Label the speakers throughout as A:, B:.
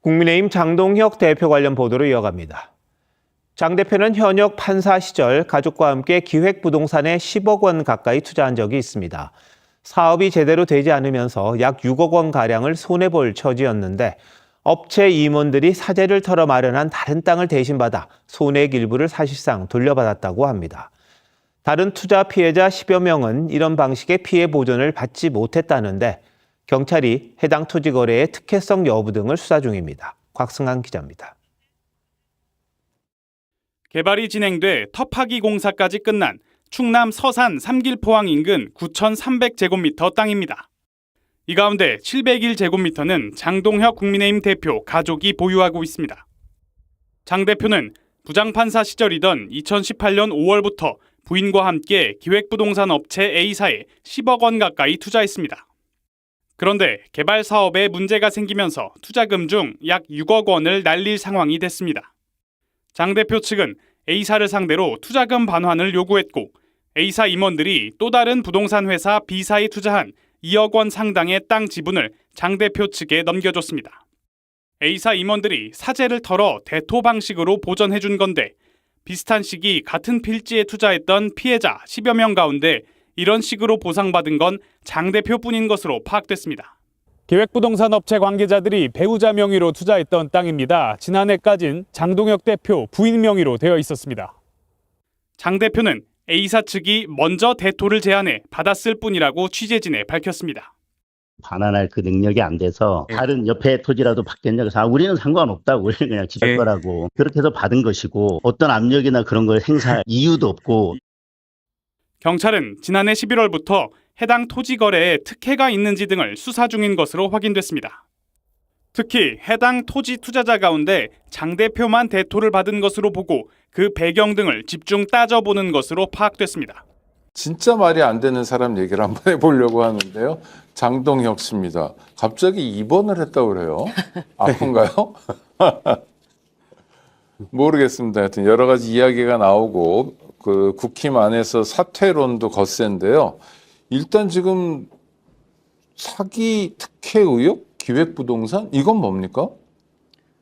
A: 국민의힘 장동혁 대표 관련 보도로 이어갑니다. 장 대표는 현역 판사 시절 가족과 함께 기획부동산에 10억 원 가까이 투자한 적이 있습니다. 사업이 제대로 되지 않으면서 약 6억 원가량을 손해볼 처지였는데 업체 임원들이 사재를 털어 마련한 다른 땅을 대신받아 손해액 일부를 사실상 돌려받았다고 합니다. 다른 투자 피해자 10여 명은 이런 방식의 피해 보전을 받지 못했다는데 경찰이 해당 토지 거래의 특혜성 여부 등을 수사 중입니다. 곽승한 기자입니다.
B: 개발이 진행돼 터파기 공사까지 끝난 충남 서산 삼길포항 인근 9,300제곱미터 땅입니다. 이 가운데 701제곱미터는 장동혁 국민의힘 대표 가족이 보유하고 있습니다. 장 대표는 부장판사 시절이던 2018년 5월부터 부인과 함께 기획부동산 업체 A사에 10억 원 가까이 투자했습니다. 그런데 개발 사업에 문제가 생기면서 투자금 중 약 6억 원을 날릴 상황이 됐습니다. 장 대표 측은 A사를 상대로 투자금 반환을 요구했고 A사 임원들이 또 다른 부동산 회사 B사에 투자한 2억 원 상당의 땅 지분을 장 대표 측에 넘겨줬습니다. A사 임원들이 사재를 털어 대토 방식으로 보전해준 건데 비슷한 시기 같은 필지에 투자했던 피해자 10여 명 가운데 이런 식으로 보상받은 건 장 대표뿐인 것으로 파악됐습니다. 기획부동산 업체 관계자들이 배우자 명의로 투자했던 땅입니다. 지난해까진 장동혁 대표 부인 명의로 되어 있었습니다. 장 대표는 A사 측이 먼저 대토를 제안해 받았을 뿐이라고 취재진에 밝혔습니다.
C: 반환할 그 능력이 안 돼서 다른 옆에 토지라도 받겠냐고 해서 우리는 상관없다고 우리는 그냥 지들 거라고 그렇게 해서 받은 것이고 어떤 압력이나 그런 걸 행사할 이유도 없고.
B: 경찰은 지난해 11월부터 해당 토지 거래에 특혜가 있는지 등을 수사 중인 것으로 확인됐습니다. 특히 해당 토지 투자자 가운데 장 대표만 대토를 받은 것으로 보고 그 배경 등을 집중 따져보는 것으로 파악됐습니다.
D: 진짜 말이 안 되는 사람 얘기를 한번 해보려고 하는데요. 장동혁 씨입니다. 갑자기 입원을 했다고 그래요. 아픈가요? 모르겠습니다. 하여튼 여러 가지 이야기가 나오고 그 국힘 안에서 사퇴론도 거센데요. 일단 지금 사기 특혜 의혹, 기획부동산 이건 뭡니까?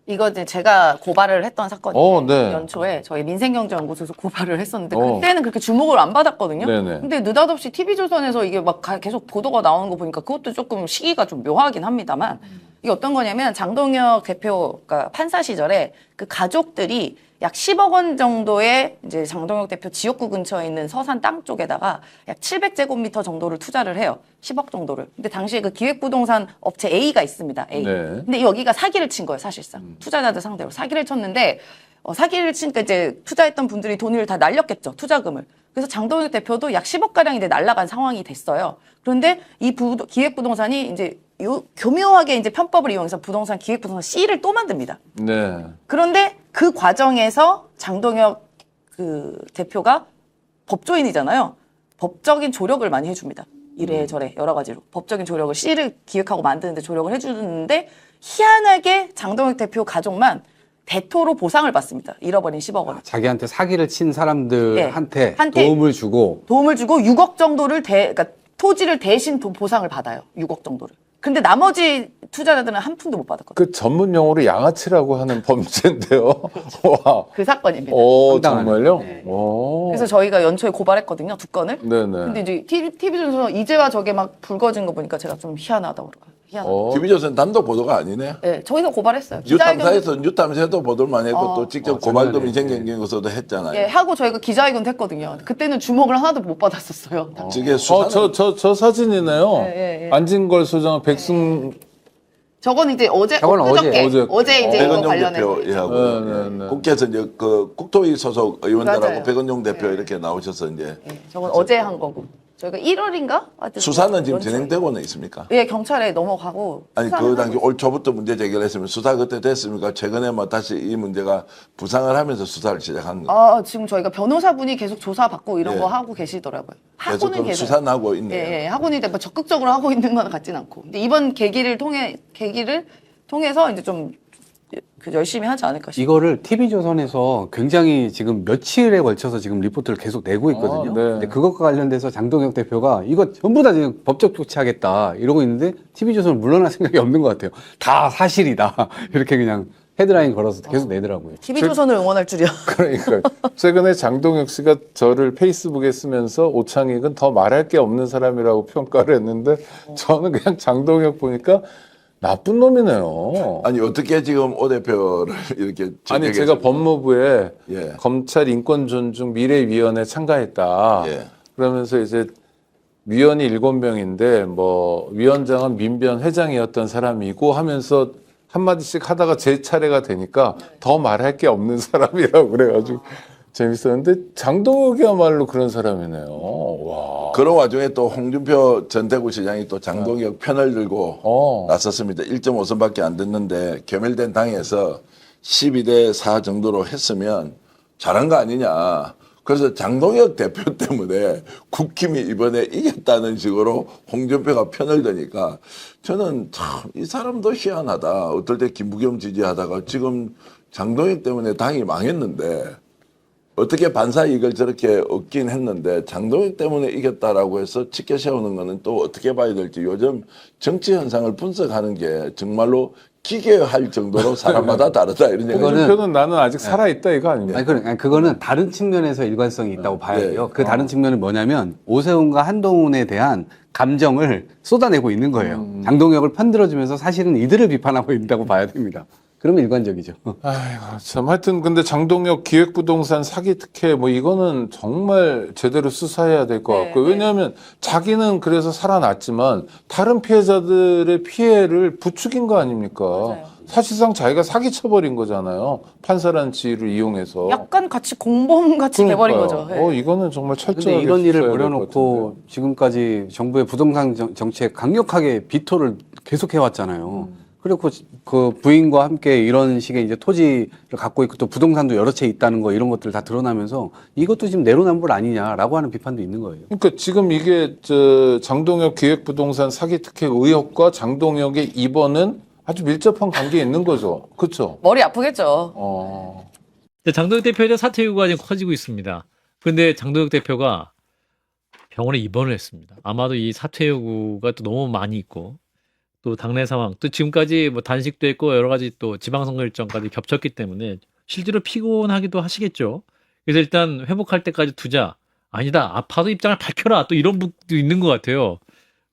E: 이거 이제 제가 고발을 했던 사건이에요.
D: 네.
E: 연초에 저희 민생경제연구소에서 고발을 했었는데 그때는 그렇게 주목을 안 받았거든요.
D: 네네.
E: 근데 느닷없이 TV조선에서 이게 막 계속 보도가 나오는 거 보니까 그것도 조금 시기가 좀 묘하긴 합니다만 이게 어떤 거냐면 장동혁 대표가 판사 시절에 그 가족들이 약 10억 원 정도의 이제 장동혁 대표 지역구 근처에 있는 서산 땅 쪽에다가 약 700제곱미터 정도를 투자를 해요. 10억 정도를. 근데 당시에 그 기획부동산 업체 A가 있습니다. A.
D: 네.
E: 근데 여기가 사기를 친 거예요, 사실상. 투자자들 상대로 사기를 쳤는데 사기를 치니까 이제 투자했던 분들이 돈을 다 날렸겠죠, 투자금을. 그래서 장동혁 대표도 약 10억 가량이 날라간 상황이 됐어요. 그런데 이 기획부동산이 이제 교묘하게 이제 편법을 이용해서 부동산 기획부동산 C를 또 만듭니다.
D: 네.
E: 그런데 그 과정에서 장동혁 그 대표가 법조인이잖아요. 법적인 조력을 많이 해줍니다. 이래저래 여러 가지로 법적인 조력을 C를 기획하고 만드는데 조력을 해주는데 희한하게 장동혁 대표 가족만 대토로 보상을 받습니다. 잃어버린 10억 원.
F: 자기한테 사기를 친 사람들한테
E: 한테
F: 도움을 주고
E: 6억 정도를 그러니까 토지를 대신 보상을 받아요. 6억 정도를. 근데 나머지 투자자들은 한 푼도 못 받았거든요.
D: 그 전문 용어로 양아치라고 하는 범죄인데요. 와.
E: 그 사건입니다.
D: 오,
F: 황당하네.
D: 정말요?
E: 네.
D: 오.
E: 그래서 저희가 연초에 고발했거든요. 2건을.
D: 네네.
E: 근데 이제 TV조선에서 이제와 저게 막 불거진 거 보니까 제가 좀 희한하다고 그러고요. 희한하다.
G: TV조선 단독 보도가 아니네.
E: 네, 저희가 고발했어요. 기자회견
G: 뉴탐사에서 뉴탐사에도 보도를 많이 했고 또 직접 고발도
F: 작년에.
G: 민생경제연구소도 했잖아요.
E: 예, 하고 저희가 기자회견도 했거든요. 그때는 주목을 하나도 못 받았었어요.
G: 저게 수사는
D: 저 사진이네요.
E: 예.
D: 안진걸 소장, 백승.
E: 저건 이제 어제
F: 저건
E: 엊그저께
D: 어제.
E: 어제 이제 이거
G: 백은용
E: 관련해서
G: 대표하고
D: 네.
G: 국회에서 이제 그 국토위 소속 의원들하고
E: 맞아요.
G: 백은용 대표 이렇게 나오셔서 이제
E: 예, 저건 어제 한 거고 저희가 1월인가?
G: 수사는 지금 진행되고는 있습니까?
E: 예, 경찰에 넘어가고
G: 아니
E: 수사는
G: 그 당시
E: 하고
G: 올 초부터 문제 제기를 했으면 수사 그때 됐습니까? 최근에 뭐 다시 이 문제가 부상을 하면서 수사를 시작한 거.
E: 지금 저희가 변호사분이 계속 조사받고 이런
G: 예.
E: 거 하고 계시더라고요.
G: 계속
E: 하고는
G: 그 수사 나고 있네요.
E: 예, 하고는 이제 뭐 적극적으로 하고 있는 건 같진 않고. 근데 이번 계기를 통해서 이제 좀 열심히 하지 않을까 싶어요.
F: 이거를 TV조선에서 굉장히 지금 며칠에 걸쳐서 지금 리포트를 계속 내고 있거든요.
D: 네.
F: 근데 그것과 관련돼서 장동혁 대표가 이거 전부 다 지금 법적 조치하겠다 이러고 있는데 TV조선은 물러날 생각이 없는 것 같아요. 다 사실이다. 이렇게 그냥 헤드라인 걸어서 계속 내더라고요.
E: TV조선을 응원할 줄이야.
D: 그러니까 최근에 장동혁 씨가 저를 페이스북에 쓰면서 오창익은 더 말할 게 없는 사람이라고 평가를 했는데 저는 그냥 장동혁 보니까 나쁜 놈이네요.
G: 아니 어떻게 지금 오 대표를 이렇게
D: 아니
G: 지적했습니까?
D: 제가 법무부에
G: 예.
D: 검찰 인권 존중 미래위원회 참가했다.
G: 예.
D: 그러면서 이제 위원이 7명인데 뭐 위원장은 민변 회장이었던 사람이고 하면서 한마디씩 하다가 제 차례가 되니까 더 말할 게 없는 사람이라고 그래가지고 재밌었는데 장동혁이야말로 그런 사람이네요. 와.
G: 그런 와중에 또 홍준표 전 대구시장이 또 장동혁 편을 들고 나섰습니다. 1.5선밖에 안 됐는데 겸일된 당에서 12대 4 정도로 했으면 잘한 거 아니냐. 그래서 장동혁 대표 때문에 국힘이 이번에 이겼다는 식으로 홍준표가 편을 드니까 저는 참 이 사람도 희한하다. 어떨 때 김부겸 지지하다가 지금 장동혁 때문에 당이 망했는데 어떻게 반사 이익을 저렇게 얻긴 했는데 장동혁 때문에 이겼다라고 해서 치켜 세우는 거는 또 어떻게 봐야 될지 요즘 정치 현상을 분석하는 게 정말로 기괴할 정도로 사람마다 다르다 이런 얘기.
D: 홍준표는 나는 아직 살아있다 이거 아닙니까?
F: 아니, 그거는 다른 측면에서 일관성이 있다고 봐야
G: 네.
F: 돼요. 그 다른 측면은 뭐냐면 오세훈과 한동훈에 대한 감정을 쏟아내고 있는 거예요. 장동혁을 편들어주면서 사실은 이들을 비판하고 있다고 봐야 됩니다. 그러면 일관적이죠.
D: 아이고 참 하여튼 근데 장동혁 기획부동산 사기 특혜 뭐 이거는 정말 제대로 수사해야 될 것
E: 네,
D: 같고요.
E: 네.
D: 왜냐하면 자기는 그래서 살아났지만 다른 피해자들의 피해를 부추긴 거 아닙니까?
E: 맞아요.
D: 사실상 자기가 사기 쳐버린 거잖아요. 판사라는 지위를 이용해서.
E: 약간 같이 공범 같이 돼버린 거죠.
D: 그러니까요.
E: 네.
D: 이거는 정말 철저하게
F: 근데 이런 일을
D: 수사해야 될것
F: 벌여놓고 지금까지 정부의 부동산 정책 강력하게 비토를 계속해 왔잖아요. 그리고 그 부인과 함께 이런 식의 이제 토지를 갖고 있고 또 부동산도 여러 채 있다는 거 이런 것들 다 드러나면서 이것도 지금 내로남불 아니냐라고 하는 비판도 있는 거예요.
D: 그러니까 지금 이게 저 장동혁 기획부동산 사기 특혜 의혹과 장동혁의 입원은 아주 밀접한 관계에 있는 거죠. 그렇죠?
E: 머리 아프겠죠.
H: 근데 장동혁 대표에 대한 사퇴 요구가 지금 커지고 있습니다. 그런데 장동혁 대표가 병원에 입원을 했습니다. 아마도 이 사퇴 요구가 또 너무 많이 있고 또 당내 상황, 또 지금까지 뭐 단식도 했고 여러 가지 또 지방선거 일정까지 겹쳤기 때문에 실제로 피곤하기도 하시겠죠. 그래서 일단 회복할 때까지 두자. 아니다. 아파도 입장을 밝혀라. 또 이런 분도 있는 것 같아요.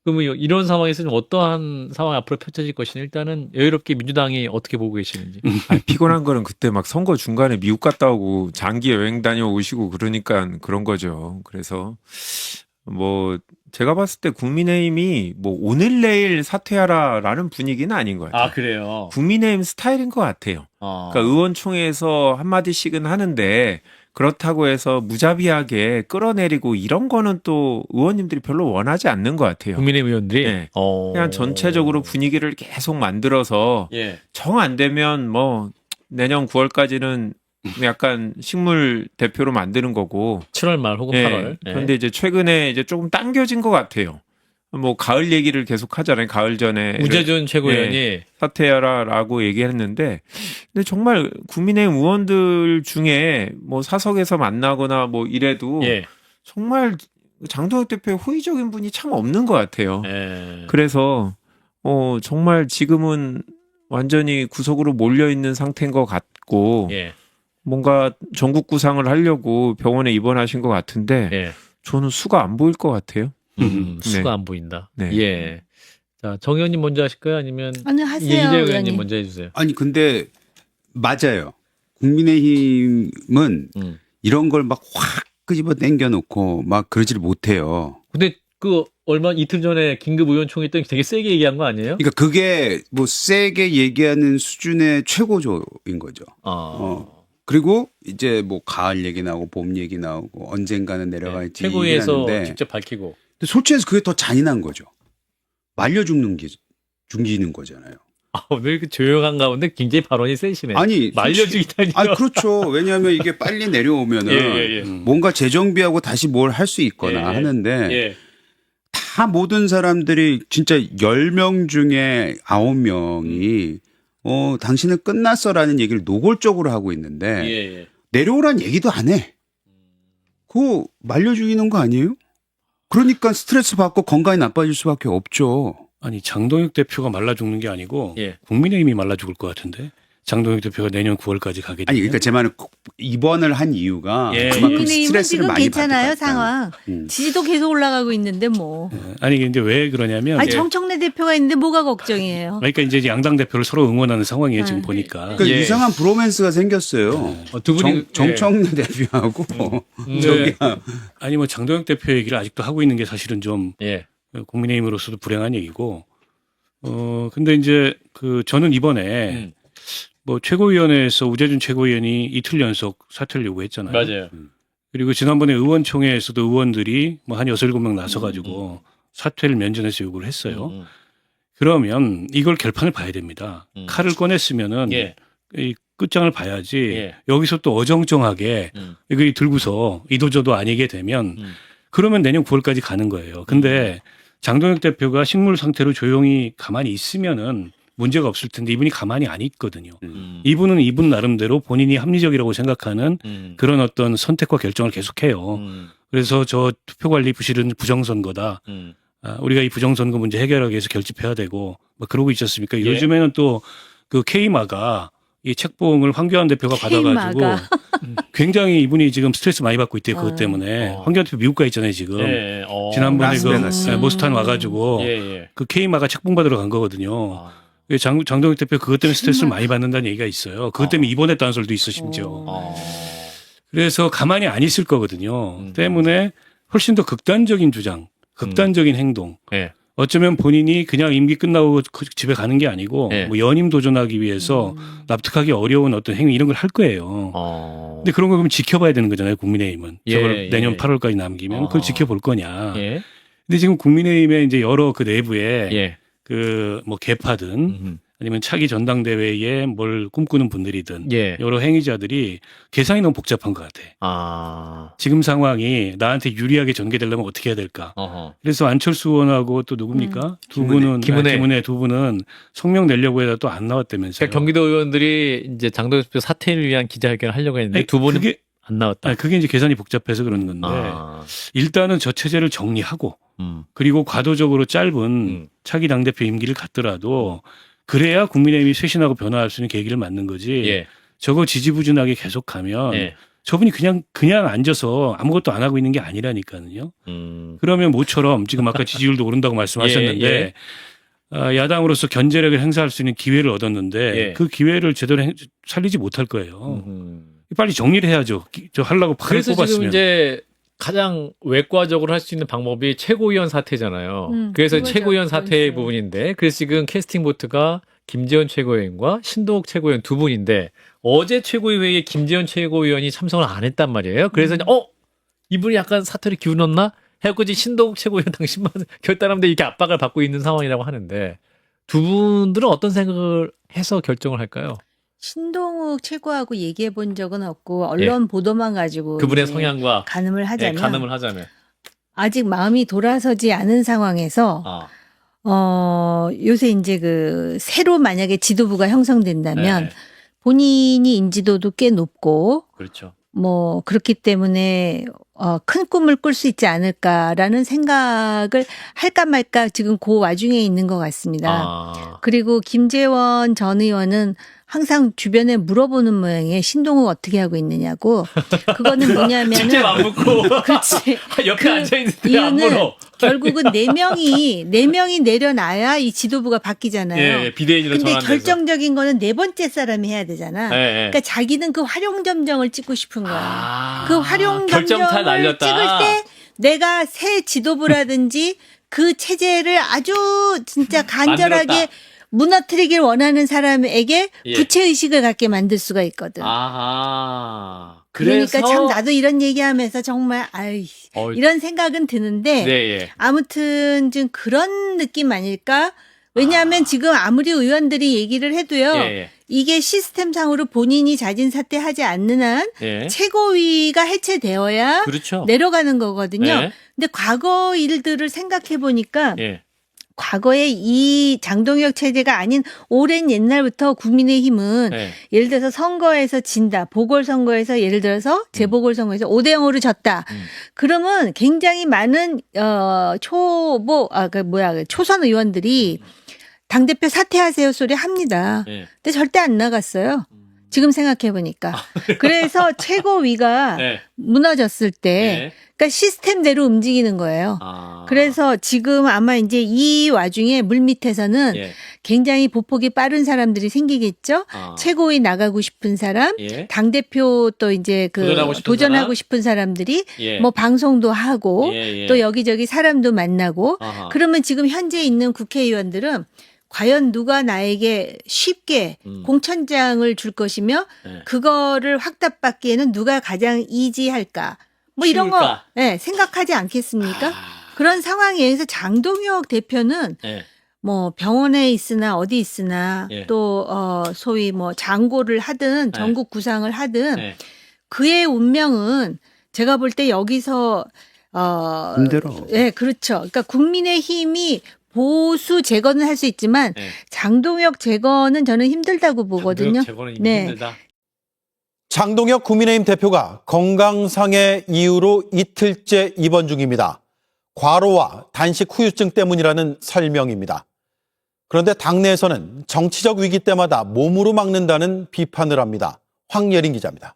H: 그러면 이런 상황에서 좀 어떠한 상황이 앞으로 펼쳐질 것이냐 일단은 여유롭게 민주당이 어떻게 보고 계시는지.
I: 아니, 피곤한 거는 그때 막 선거 중간에 미국 갔다 오고 장기 여행 다녀오시고 그러니까 그런 거죠. 그래서 뭐 제가 봤을 때 국민의힘이 뭐 오늘 내일 사퇴하라라는 분위기는 아닌 것 같아요.
H: 아 그래요.
I: 국민의힘 스타일인 것 같아요. 그러니까 의원총회에서 한마디씩은 하는데 그렇다고 해서 무자비하게 끌어내리고 이런 거는 또 의원님들이 별로 원하지 않는 것 같아요.
H: 국민의힘 의원들이
I: 네. 그냥 전체적으로 분위기를 계속 만들어서
H: 예.
I: 정 안 되면 뭐 내년 9월까지는 약간 식물 대표로 만드는 거고.
H: 7월 말 혹은
I: 예.
H: 8월. 예.
I: 그런데 이제 최근에 이제 조금 당겨진 것 같아요. 뭐 가을 얘기를 계속 하잖아요. 가을 전에
H: 우재준 최고위원이
I: 사퇴하라라고 얘기했는데, 근데 정말 국민의힘 의원들 중에 뭐 사석에서 만나거나 뭐 이래도
H: 예.
I: 정말 장동혁 대표의 호의적인 분이 참 없는 것 같아요.
H: 예.
I: 그래서 정말 지금은 완전히 구석으로 몰려 있는 상태인 것 같고
H: 예.
I: 뭔가 전국 구상을 하려고 병원에 입원하신 것 같은데
H: 예.
I: 저는 수가 안 보일 것 같아요.
H: 수가
I: 네.
H: 안 보인다.
I: 네.
H: 예. 자, 정 의원님 먼저 하실까요? 아니면
J: 아니 하세요,
H: 이재 의원님
J: 의원님.
H: 먼저 해주세요.
K: 아니 근데 맞아요. 국민의힘은 이런 걸 막 확 끄집어 당겨놓고 막 그러지를 못해요.
H: 근데 그 얼마 이틀 전에 긴급 의원총회 때 되게 세게 얘기한 거 아니에요?
K: 그러니까 그게 뭐 세게 얘기하는 수준의 최고조인 거죠. 그리고 이제 뭐 가을 얘기 나오고 봄 얘기 나오고 언젠가는 내려갈지
H: 최고위에서
K: 얘기하는데
H: 직접 밝히고.
K: 근데 솔직히 해서 그게 더 잔인한 거죠. 말려 죽이는 거잖아요.
H: 왜 이렇게 조용한 가운데 굉장히 발언이 세시네.
K: 아니
H: 말려주기다니요.
K: 아니 그렇죠. 왜냐하면 이게 빨리 내려오면은
H: 예.
K: 뭔가 재정비하고 다시 뭘 할 수 있거나 하는데
H: 예.
K: 다 모든 사람들이 진짜 10명 중에 9명이 당신은 끝났어라는 얘기를 노골적으로 하고 있는데
H: 예.
K: 내려오란 얘기도 안 해. 그거 말려 죽이는 거 아니에요? 그러니까 스트레스 받고 건강이 나빠질 수밖에 없죠.
J: 아니 장동혁 대표가 말라 죽는 게 아니고
H: 예.
J: 국민의힘이 말라 죽을 것 같은데 장동혁 대표가 내년 9월까지 가게 되면
K: 아니 그러니까 제 말은 입원을 한 이유가
H: 예.
K: 그만큼
L: 국민의힘은
K: 스트레스를
L: 지금
K: 많이
L: 괜찮아요
K: 받을 것
L: 상황.
K: 같다.
L: 지지도 계속 올라가고 있는데 뭐.
J: 아니 근데 왜 그러냐면
L: 아니 정청래 대표가 있는데 뭐가 걱정이에요?
J: 그러니까 이제 양당 대표를 서로 응원하는 상황이에요 지금 보니까.
K: 그러니까
H: 예.
K: 이상한 브로맨스가 생겼어요.
H: 두 분이
K: 정청래 대표하고
H: 네.
J: 아니 뭐 장동혁 대표 얘기를 아직도 하고 있는 게 사실은 좀
H: 예.
J: 국민의힘으로서도 불행한 얘기고. 근데 이제 저는 이번에 뭐 최고위원회에서 우재준 최고위원이 이틀 연속 사퇴를 요구했잖아요.
H: 맞아요.
J: 그리고 지난번에 의원총회에서도 의원들이 뭐 한 6, 7명 나서가지고 사퇴를 면전에서 요구를 했어요. 그러면 이걸 결판을 봐야 됩니다. 칼을 꺼냈으면은
H: 예.
J: 이 끝장을 봐야지
H: 예.
J: 여기서 또 어정쩡하게 이거 들고서 이도저도 아니게 되면 그러면 내년 9월까지 가는 거예요. 근데 장동혁 대표가 식물 상태로 조용히 가만히 있으면은 문제가 없을 텐데 이분이 가만히 안 있거든요. 이분은 이분 나름대로 본인이 합리적이라고 생각하는 그런 어떤 선택과 결정을 계속해요. 그래서 저 투표관리 부실은 부정선거다. 우리가 이 부정선거 문제 해결하기 위해서 결집해야 되고 막 그러고 있었습니까?
H: 예.
J: 요즘에는 또 그 K마가 이 책봉을 황교안 대표가 받아가지고 굉장히 이분이 지금 스트레스 많이 받고 있대요. 그것 때문에. 황교안 대표 미국 가 있잖아요 지금.
H: 예.
J: 지난번에
K: 라스베가스.
J: 모스탄 와가지고
H: 예.
J: 그 K마가 책봉 받으러 간 거거든요. 장동혁 대표 그것 때문에 스트레스를 많이 받는다는 얘기가 있어요. 그것 때문에 입원했다는 소리도 있어 심지어. 그래서 가만히 안 있을 거거든요. 때문에 훨씬 더 극단적인 주장, 극단적인 행동.
H: 예.
J: 어쩌면 본인이 그냥 임기 끝나고 집에 가는 게 아니고
H: 예.
J: 뭐 연임 도전하기 위해서 납득하기 어려운 어떤 행위 이런 걸 할 거예요. 근데 그런 거 그럼 지켜봐야 되는 거잖아요. 국민의힘은.
H: 예,
J: 저걸 내년
H: 예.
J: 8월까지 남기면 그걸 지켜볼 거냐.
H: 예.
J: 근데 지금 국민의힘의 이제 여러 그 내부에
H: 예.
J: 그 뭐 개파든 아니면 차기 전당대회에 뭘 꿈꾸는 분들이든
H: 예.
J: 여러 행위자들이 계산이 너무 복잡한 것 같아. 지금 상황이 나한테 유리하게 전개되려면 어떻게 해야 될까? 그래서 안철수 의원하고 또 누굽니까? 두 분은 김은혜 두 분은 성명 내려고 해다 또 안 나왔다면서요.
H: 그러니까 경기도 의원들이 이제 장동혁 대표 사퇴를 위한 기자회견을 하려고 했는데
J: 아니,
H: 두 분은
J: 그게,
H: 안 나왔다.
J: 그게 이제 계산이 복잡해서 그러는 건데 일단은 저 체제를 정리하고 그리고 과도적으로 짧은 차기 당대표 임기를 갖더라도 그래야 국민의힘이 쇄신하고 변화할 수 있는 계기를 맞는 거지.
H: 예.
J: 저거 지지부진하게 계속 가면
H: 예.
J: 저분이 그냥 앉아서 아무것도 안 하고 있는 게 아니라니까요. 그러면 모처럼 지금 아까 지지율도 오른다고 말씀하셨는데
H: 예.
J: 야당으로서 견제력을 행사할 수 있는 기회를 얻었는데
H: 예.
J: 그 기회를 제대로 살리지 못할 거예요. 빨리 정리를 해야죠. 저 하려고 팔을
H: 그래서
J: 뽑았으면.
H: 지금 이제 가장 외과적으로 할 수 있는 방법이 최고위원 사퇴잖아요. 그래서
L: 그거죠.
H: 최고위원 사퇴의
L: 그렇죠.
H: 부분인데 그래서 지금 캐스팅 보트가 김재원 최고위원과 신동욱 최고위원 두 분인데 어제 최고위회의에 김재원 최고위원이 참석을 안 했단 말이에요. 그래서 이분이 약간 사퇴를 기울였나? 해갖고 이제 신동욱 최고위원 당신만 결단하면 이렇게 압박을 받고 있는 상황이라고 하는데 두 분들은 어떤 생각을 해서 결정을 할까요?
L: 신동욱 최고하고 얘기해 본 적은 없고 언론 보도만 가지고
H: 그분의
L: 이제
H: 성향과
L: 가늠을 하자면
H: 가늠을 하자면
L: 아직 마음이 돌아서지 않은 상황에서 요새 이제 그 새로 만약에 지도부가 형성된다면
H: 네.
L: 본인이 인지도도 꽤 높고
H: 그렇죠.
L: 뭐 그렇기 때문에 큰 꿈을 꿀 수 있지 않을까라는 생각을 할까 말까 지금 그 와중에 있는 것 같습니다. 그리고 김재원 전 의원은 항상 주변에 물어보는 모양이에요. 신동욱 어떻게 하고 있느냐고. 그거는 뭐냐면은
H: 직접 안 묻고
L: 그렇지.
H: 옆에 앉아 있는데 안
L: 이유는
H: 물어.
L: 결국은 네 명이 내려놔야 이 지도부가 바뀌잖아요.
H: 예, 비대위로
L: 근데
H: 전환돼서.
L: 결정적인 거는 네 번째 사람이 해야 되잖아.
H: 예.
L: 그러니까 자기는 그 활용점정을 찍고 싶은 거야. 그
H: 결정타
L: 활용점정을
H: 날렸다.
L: 찍을 때 내가 새 지도부라든지 그 체제를 아주 진짜 간절하게
H: 만들었다.
L: 무너뜨리길 원하는 사람에게
H: 예.
L: 구체의식을 갖게 만들 수가 있거든.
H: 그래서
L: 그러니까 참 나도 이런 얘기하면서 정말 이런 생각은 드는데
H: 네,
L: 아무튼 좀 그런 느낌 아닐까? 왜냐하면 지금 아무리 의원들이 얘기를 해도요.
H: 예.
L: 이게 시스템상으로 본인이 자진 사퇴하지 않는 한
H: 예.
L: 최고위가 해체되어야
H: 그렇죠.
L: 내려가는 거거든요.
H: 예.
L: 근데 과거 일들을 생각해 보니까
H: 예.
L: 과거에 이 장동혁 체제가 아닌 오랜 옛날부터 국민의힘은
H: 네.
L: 예를 들어서 선거에서 진다. 보궐선거에서 예를 들어서 재보궐선거에서 5대0으로 졌다. 그러면 굉장히 많은 초선 의원들이 당대표 사퇴하세요 소리 합니다.
H: 네.
L: 근데 절대 안 나갔어요. 지금 생각해 보니까. 그래서 최고위가
H: 네.
L: 무너졌을 때
H: 네.
L: 그러니까 시스템대로 움직이는 거예요. 그래서 지금 아마 이제 이 와중에 물밑에서는
H: 예.
L: 굉장히 보폭이 빠른 사람들이 생기겠죠. 최고위 나가고 싶은 사람,
H: 예.
L: 당대표 또 이제 도전하고 싶은 사람들이
H: 예.
L: 뭐 방송도 하고
H: 예, 예.
L: 또 여기저기 사람도 만나고
H: 아하.
L: 그러면 지금 현재 있는 국회의원들은 과연 누가 나에게 쉽게 공천장을 줄 것이며
H: 네.
L: 그거를 확답받기에는 누가 가장 이지할까? 뭐 이런 거
H: 쉬울까?
L: 네, 생각하지 않겠습니까? 그런 상황에서 장동혁 대표는
H: 네.
L: 뭐 병원에 있으나 어디 있으나
H: 예.
L: 또 소위 뭐 장고를 하든 전국 구상을 하든
H: 네.
L: 그의 운명은 제가 볼 때 여기서
K: 힘들어.
L: 네, 그렇죠. 그러니까 국민의힘이 보수 재건은 할 수 있지만
H: 네.
L: 장동혁 재건은 저는 힘들다고 보거든요.
H: 장동혁 재건은 이미
L: 네.
H: 힘들다.
M: 장동혁 국민의힘 대표가 건강상의 이유로 이틀째 입원 중입니다. 과로와 단식 후유증 때문이라는 설명입니다. 그런데 당내에서는 정치적 위기 때마다 몸으로 막는다는 비판을 합니다. 황예린 기자입니다.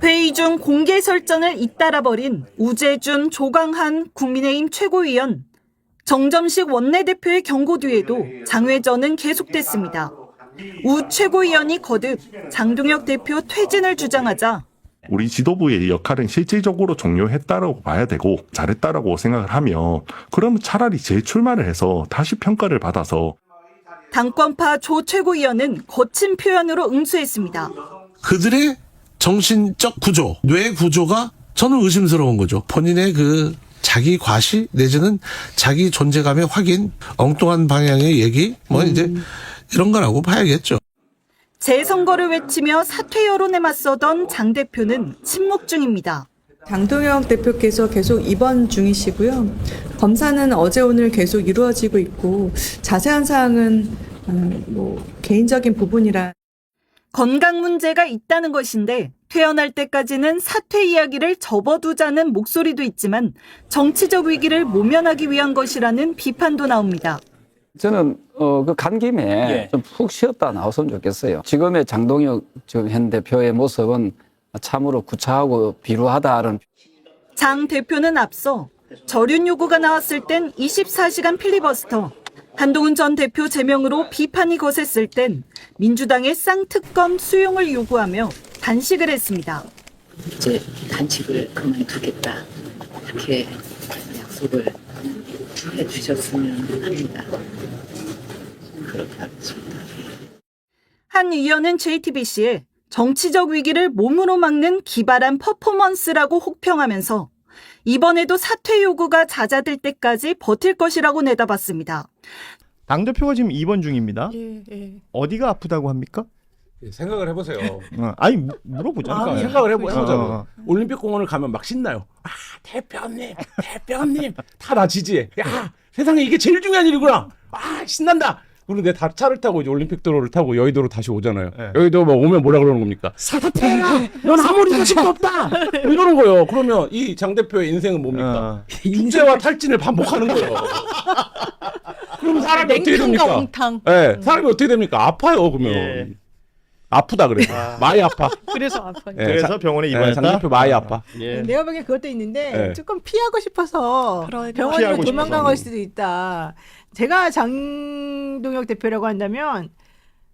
N: 회의 중 공개 설전을 잇따라 벌인 우재준, 조강한 국민의힘 최고위원. 정점식 원내대표의 경고 뒤에도 장외전은 계속됐습니다. 우 최고위원이 거듭 장동혁 대표 퇴진을 주장하자
O: 우리 지도부의 역할은 실질적으로 종료했다라고 봐야 되고 잘했다라고 생각을 하면 그러면 차라리 재출마를 해서 다시 평가를 받아서
N: 당권파 조 최고위원은 거친 표현으로 응수했습니다.
P: 그들의 정신적 구조, 뇌 구조가 저는 의심스러운 거죠. 본인의 그 자기 과시 내지는 자기 존재감의 확인, 엉뚱한 방향의 얘기, 뭐 이제 이런 거라고 봐야겠죠.
N: 재선거를 외치며 사퇴 여론에 맞서던 장 대표는 침묵 중입니다.
Q: 장동혁 대표께서 계속 입원 중이시고요. 검사는 어제 오늘 계속 이루어지고 있고 자세한 사항은 뭐 개인적인 부분이라.
N: 건강 문제가 있다는 것인데 퇴원할 때까지는 사퇴 이야기를 접어두자는 목소리도 있지만 정치적 위기를 모면하기 위한 것이라는 비판도 나옵니다.
R: 저는 간 김에 좀 푹 쉬었다 나왔으면 좋겠어요. 지금의 장동혁 현 대표의 모습은 참으로 구차하고 비루하다는.
N: 장 대표는 앞서 절윤 요구가 나왔을 땐 24시간 필리버스터, 한동훈 전 대표 제명으로 비판이 거셌을 땐 민주당의 쌍특검 수용을 요구하며 단식을 했습니다.
S: 이제 단식을 그만두겠다 이렇게 약속을 해주셨으면 합니다. 그렇게 하겠습니다.
N: 한 의원은 JTBC에 정치적 위기를 몸으로 막는 기발한 퍼포먼스라고 혹평하면서 이번에도 사퇴 요구가 잦아들 때까지 버틸 것이라고 내다봤습니다.
T: 당대표가 지금 입원 중입니다.
U: 예.
T: 어디가 아프다고 합니까?
U: 생각을 해보세요.
T: 아니 물어보자니까.
U: 생각을 해보자고. 올림픽공원을 가면 막 신나요. 대표님 다 나 지지해. 야, 세상에 이게 제일 중요한 일이구나. 신난다. 그런데 다 차를 타고 이제 올림픽도로를 타고 여의도로 다시 오잖아요. 여의도 뭐 오면 뭐라 그러는 겁니까? 사퇴해라. 넌 아무리 자식도 없다. 이러는 거예요. 그러면 이 장 대표의 인생은 뭡니까? 축제와 탈진을 반복하는 거예요. 그럼 사람이 어떻게 됩니까? 네, 사람이 어떻게 됩니까? 아파요. 그러면 아프다 그래서 많이 아파. 그래서 아파.
T: 그래서 병원에 입원했다.
U: 장 대표 많이 아파. 내가 보기엔 그것도 있는데 조금 피하고 싶어서 병원으로 도망간 걸 수도 있다. 제가 장동혁 대표라고 한다면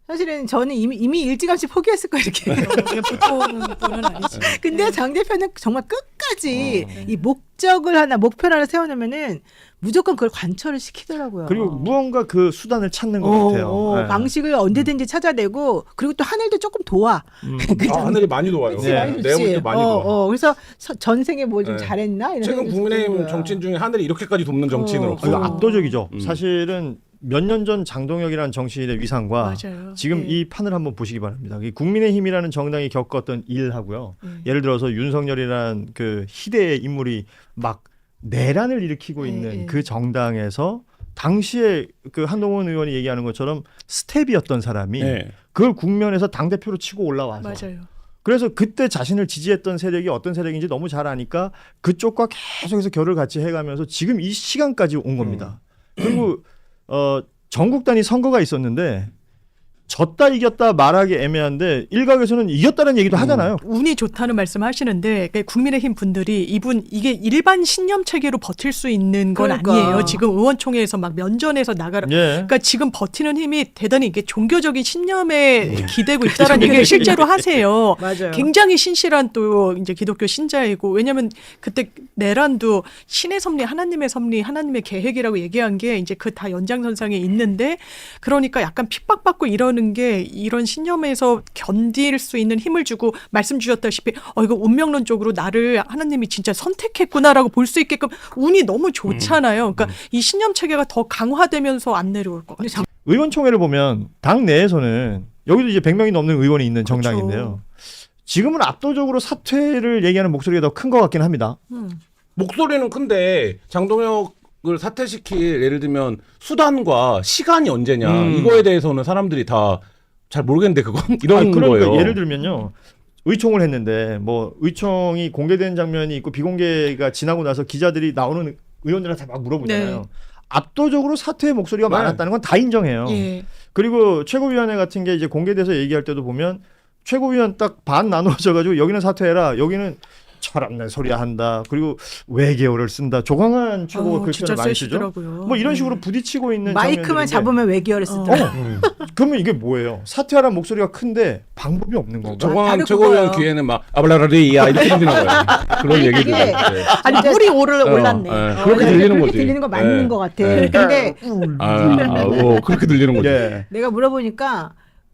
U: 사실은 저는 이미 일찌감치 포기했을 거예요. 이렇게. 보통 분은 아니지. 근데 장 대표는 정말 끝까지 이 목표를 하나 세워놓으면은 무조건 그걸 관철을 시키더라고요.
T: 그리고 무언가 그 수단을 찾는 것 같아요.
U: 방식을 언제든지 찾아내고 그리고 또 하늘도 조금 도와. 하늘이 많이 도와요.
T: 내가
U: 볼 때 많이 도와. 그래서 전생에 뭘 좀 잘했나? 이런 최근 국민의힘 정치인 중에 하늘이 이렇게까지 돕는 정치인은 없어요.
T: 압도적이죠. 사실은 몇 년 전 장동혁이라는 정치인의 위상과 지금 이 판을 한번 보시기 바랍니다. 이 국민의힘이라는 정당이 겪었던 일하고요. 예를 들어서 윤석열이라는 그 희대의 인물이 막 내란을 일으키고 있는 그 정당에서 당시에 그 한동훈 의원이 얘기하는 것처럼 스텝이었던 사람이 그걸 국면에서 당대표로 치고 올라와서
A: 맞아요.
T: 그래서 그때 자신을 지지했던 세력이 어떤 세력인지 너무 잘 아니까 그쪽과 계속해서 결을 같이 해가면서 지금 이 시간까지 온 겁니다. 그리고 전국 단위 선거가 있었는데 졌다 이겼다 말하기 애매한데 일각에서는 이겼다는 얘기도 하잖아요.
A: 운이 좋다는 말씀하시는데 국민의힘 분들이 이게 일반 신념 체계로 버틸 수 있는 건 아니에요. 지금 의원총회에서 막 면전에서 나가라. 그러니까 지금 버티는 힘이 대단히 이게 종교적인 신념에 기대고 있다라는 얘기를 실제로 하세요.
N: 맞아요.
A: 굉장히 신실한 또 이제 기독교 신자이고 왜냐하면 그때 내란도 신의 섭리, 하나님의 섭리, 하나님의 계획이라고 얘기한 게 이제 그 다 연장선상에 있는데 그러니까 약간 핍박받고 이러는 게 이런 신념에서 견딜 수 있는 힘을 주고 말씀 주셨다시피 이거 운명론적으로 나를 하나님이 진짜 선택했구나라고 볼 수 있게끔 운이 너무 좋잖아요. 그러니까 이 신념 체계가 더 강화되면서 안 내려올 것 같아요.
T: 의원총회를 보면 당 내에서는 여기도 이제 100명이 넘는 의원이 있는 정당인데요. 지금은 압도적으로 사퇴를 얘기하는 목소리가 더 큰 것 같긴 합니다.
U: 목소리는 큰데 장동혁을 사퇴시킬 예를 들면 수단과 시간이 언제냐 이거에 대해서는 사람들이 다 잘 모르겠는데 그건 이런
T: 그러니까
U: 거예요.
T: 예를 들면요. 의총을 했는데 뭐 의총이 공개된 장면이 있고 비공개가 지나고 나서 기자들이 나오는 의원들한테 막 물어보잖아요.
A: 네.
T: 압도적으로 사퇴의 목소리가 많았다는 건 다 인정해요.
A: 예.
T: 그리고 최고위원회 같은 게 이제 공개돼서 얘기할 때도 보면 최고위원 딱 반 나누어져가지고 여기는 사퇴해라, 여기는 철없는 소리 한다. 그리고 외계어를 쓴다. 조광한 최고가 그
A: 진짜
T: 표현을 많이 쓰죠.
A: 세시더라고요.
T: 뭐 이런 식으로 부딪히고 있는
N: 마이크만
T: 장면들인데
N: 잡으면 외계어를 쓰더라고요.
T: 그러면 이게 뭐예요? 사퇴하라는 목소리가 큰데 방법이 없는 건가?
U: 조광한 최고위원 귀에는 막 아블라라리야 이렇게 들리는 거예요. 그런 얘기들.
N: 아니 물이 올랐네.
U: 그렇게 들리는 거지.
N: 들리는 거 맞는 것 같아.
U: 네.
N: 근데
U: 그렇게 들리는 거지.
N: 내가 물어보니까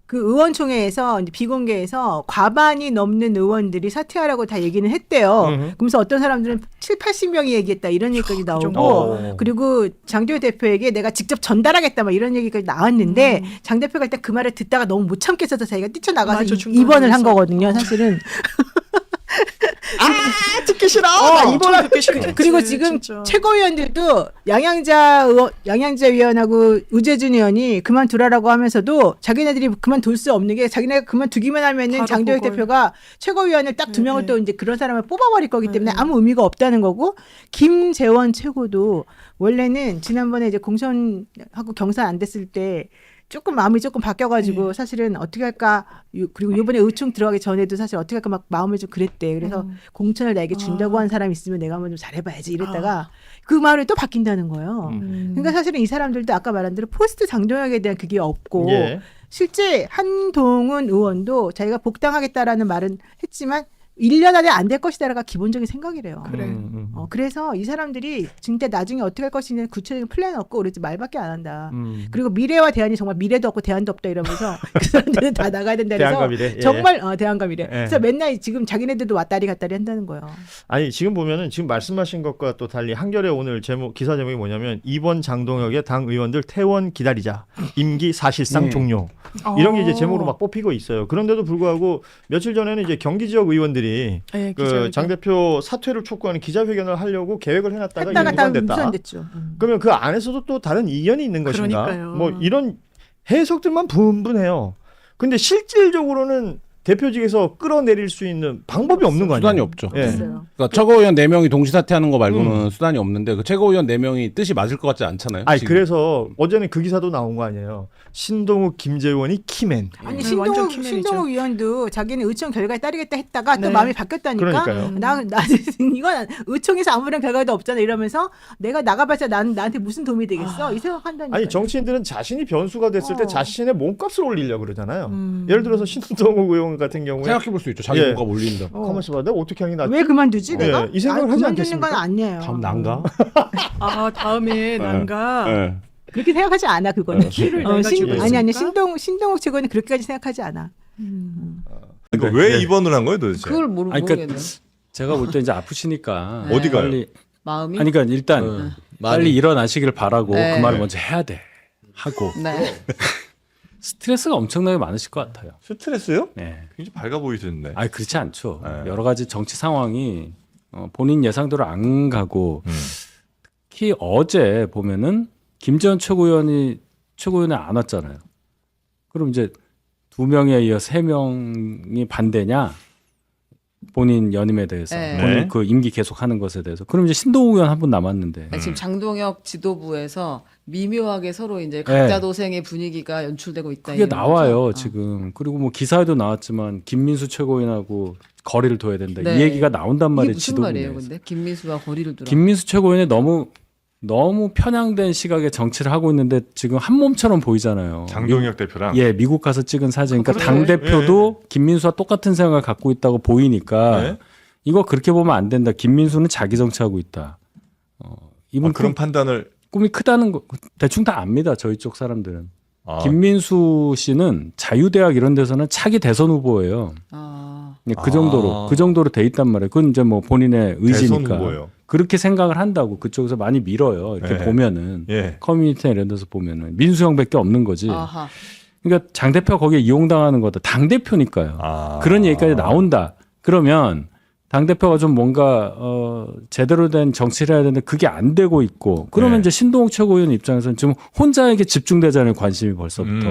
N: 그 의원총회에서 이제 비공개에서 과반이 넘는 의원들이 사퇴하라고 다 얘기는 했대요. 그러면서 어떤 사람들은 70-80명이 얘기했다 이런 얘기까지 나오고 그리고 장도혁 대표에게 내가 직접 전달하겠다 막 이런 얘기까지 나왔는데 장 대표가 일단 그 말을 듣다가 너무 못 참겠어서 자기가 뛰쳐나가서 입원을 한 거거든요. 사실은.
T: 듣기 싫어.
N: 그리고 지금 최고위원들도 양양자 위원하고 우재준 의원이 그만두라라고 하면서도 자기네들이 그만둘 수 없는 게 자기네가 그만두기만 하면은 장도혁 대표가 최고위원을 딱 2명을 또 이제 그런 사람을 뽑아버릴 거기 때문에 아무 의미가 없다는 거고 김재원 최고도 원래는 지난번에 이제 공천하고 경선 안 됐을 때 조금 마음이 조금 바뀌어가지고 사실은 어떻게 할까 그리고 이번에 의총 들어가기 전에도 사실 어떻게 할까 막 마음을 좀 그랬대. 그래서 공천을 나에게 준다고 한 사람 있으면 내가 한번 좀 잘해봐야지 이랬다가 그 마음이 또 바뀐다는 거예요. 그러니까 사실은 이 사람들도 아까 말한 대로 포스트 장동혁에 대한 그게 없고 실제 한동훈 의원도 자기가 복당하겠다라는 말은 했지만 1년 안에 안 될 것이다라가 기본적인 생각이래요. 그래서 이 사람들이 진짜 나중에 어떻게 할 것이냐는 구체적인 플랜 없고 그래서 말밖에 안 한다. 그리고 미래와 대안이 정말 미래도 없고 대안도 없다 이러면서 그 사람들은 다 나가야 된다 그래서
T: 대안과 미래.
N: 정말 대안과 미래. 그래서 맨날 지금 자기네들도 왔다리 갔다리 한다는 거예요.
T: 아니 지금 보면은 지금 말씀하신 것과 또 달리 한겨레 오늘 기사 제목이 뭐냐면 이번 장동혁의 당 의원들 퇴원 기다리자. 임기 사실상 종료. 이런 게 이제 제목으로 막 뽑히고 있어요. 그런데도 불구하고 며칠 전에는 이제 경기 지역 의원들이 그 장 대표 사퇴를 촉구하는 기자회견을 하려고 계획을 해놨다가 이게 무산됐다. 그러면 그 안에서도 또 다른 이견이 있는 것인가?
A: 그러니까요.
T: 뭐 이런 해석들만 분분해요. 근데 실질적으로는 대표직에서 끌어내릴 수 있는 방법이 없는 거 아니에요?
U: 수단이 없죠. 그러니까 최고위원 4명이 동시 사퇴하는 거 말고는 수단이 없는데 그 최고위원 4명이 뜻이 맞을 것 같지 않잖아요.
T: 아니
U: 지금.
T: 그래서 어제는 그 기사도 나온 거 아니에요. 신동욱, 김재원이 키맨.
N: 아니 신동욱 위원도 자기는 의총 결과에 따르겠다 했다가 또 마음이 바뀌었다니까.
T: 그러니까요.
N: 나 이건 의총에서 아무런 결과도 없잖아 이러면서 내가 나가봤자 나한테 무슨 도움이 되겠어 이 생각한다니까.
T: 아니 정치인들은 자신이 변수가 됐을 때 자신의 몸값을 올리려고 그러잖아요. 예를 들어서 신동욱 의원 같은 경우에
U: 생각해볼 수 있죠. 자기 몸값 올린다.
T: 가만 있어봐. 내가 어떻게 하긴 낫지?
N: 왜 그만두지 내가?
T: 이 생각을 하지
N: 그만두는
T: 않겠습니까?
N: 건 아니에요.
U: 다음 난가?
A: 다음에 난가.
N: 그렇게 생각하지 않아 그거는. 아니 신동욱 최고는 그렇게까지 생각하지 않아.
V: 그러니까 왜 입원을 한 거예요 도대체?
W: 그걸 모르겠네.
X: 제가 볼 때 이제 아프시니까
V: 어디가요?
X: 빨리
W: 마음이?
X: 아니 그러니까 일단 빨리 일어나시길 바라고 그 말을 먼저 해야 돼 하고 스트레스가 엄청나게 많으실 것 같아요.
V: 스트레스요?
X: 네.
V: 굉장히 밝아 보이시는데.
X: 아니 그렇지 않죠. 여러 가지 정치 상황이 본인 예상대로 안 가고 특히 어제 보면은 김재원 최고위원이 최고위원회 안 왔잖아요. 그럼 이제 2명에 이어 3명이 반대냐? 본인 연임에 대해서
B: 네.
X: 본인
B: 네.
X: 그 임기 계속하는 것에 대해서. 그럼 이제 신동욱 의원 한 분 남았는데.
B: 지금 장동혁 지도부에서 미묘하게 서로 이제 각자 도생의 분위기가 연출되고 있다.
X: 그게
B: 이런
X: 나와요
B: 거죠?
X: 지금. 그리고 뭐 기사에도 나왔지만 김민수 최고위원하고 거리를 둬야 된다.
B: 네.
X: 이 얘기가 나온단
B: 이게
X: 말이에요.
B: 무슨
X: 지도부
B: 말이에요,
X: 내에서.
B: 근데 김민수와 거리를 두라.
X: 김민수 최고위원이 너무 편향된 시각의 정치를 하고 있는데 지금 한 몸처럼 보이잖아요.
V: 장동혁 대표랑?
X: 예, 미국 가서 찍은 사진. 그러니까
V: 그렇죠.
X: 당 대표도 김민수와 똑같은 생각을 갖고 있다고 보이니까
V: 네.
X: 이거 그렇게 보면 안 된다. 김민수는 자기 정치하고 있다. 이분
V: 그런 판단을
X: 꿈이 크다는 거 대충 다 압니다. 저희 쪽 사람들은.
V: 아.
X: 김민수 씨는 자유대학 이런 데서는 차기 대선 후보예요. 그 정도로 돼 있단 말이에요. 그건 이제 뭐 본인의
V: 대선
X: 의지니까.
V: 후보예요.
X: 그렇게 생각을 한다고 그쪽에서 많이 밀어요. 이렇게
V: 예.
X: 보면은
V: 예.
X: 커뮤니티나 이런 데서 보면은 민수형밖에 없는 거지.
B: 아하.
X: 그러니까 장 대표가 거기에 이용당하는 거다. 당 대표니까요. 그런 얘기까지 나온다. 그러면 당 대표가 좀 뭔가 제대로 된 정치를 해야 되는데 그게 안 되고 있고. 그러면
V: 네.
X: 이제 신동욱 최고위원 입장에서는 지금 혼자에게 집중되잖아요. 관심이 벌써부터.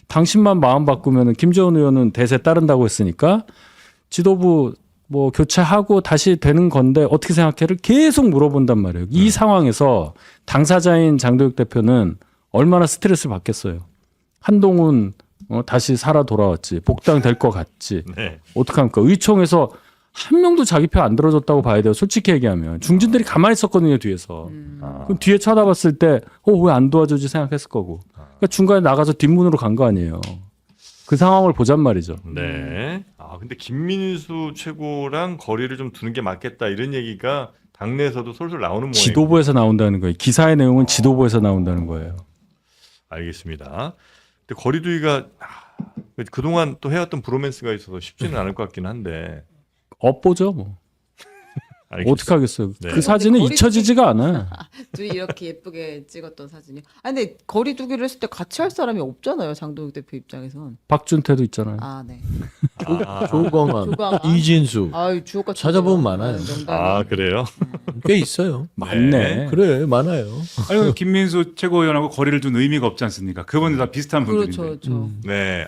X: 당신만 마음 바꾸면은 김재원 의원은 대세 따른다고 했으니까 지도부 뭐 교체하고 다시 되는 건데 어떻게 생각해를 계속 물어본단 말이에요. 이 상황에서 당사자인 장도혁 대표는 얼마나 스트레스를 받겠어요. 한동훈 다시 살아 돌아왔지. 복당 될 것 같지.
V: 네.
X: 어떡합니까? 의총에서 한 명도 자기 표 안 들어줬다고 봐야 돼요. 솔직히 얘기하면. 중진들이 가만히 있었거든요. 뒤에서. 그럼 뒤에 쳐다봤을 때 왜 안 도와주지 생각했을 거고. 그러니까 중간에 나가서 뒷문으로 간 거 아니에요. 그 상황을 보잔 말이죠.
V: 네. 근데 김민수 최고랑 거리를 좀 두는 게 맞겠다 이런 얘기가 당내에서도 솔솔 나오는 모양이에요.
X: 지도부에서 나온다는 거예요. 기사의 내용은 지도부에서 나온다는 거예요.
V: 알겠습니다. 근데 거리두기가 그동안 또 해왔던 브로맨스가 있어서 쉽지는 않을 것 같긴 한데.
X: 엇보죠 뭐.
V: 알겠습니다.
X: 어떻게 하겠어요.
V: 네.
X: 그 사진은
B: 거리
X: 잊혀지지가 않아요.
B: 둘이 이렇게 예쁘게 찍었던 사진이. 근데 거리 두기를 했을 때 같이 할 사람이 없잖아요. 장동혁 대표 입장에선.
X: 박준태도 있잖아요.
B: 네.
C: 조광환, 이진수.
B: 주옥같이
C: 찾아보면 많아요.
V: 그래요?
C: 꽤 있어요.
X: 많네.
C: 그래, 많아요.
G: 아니, 김민수 최고위원하고 거리를 둔 의미가 없지 않습니까? 그분들 다 비슷한 분들인데.
B: 그렇죠.
V: 네.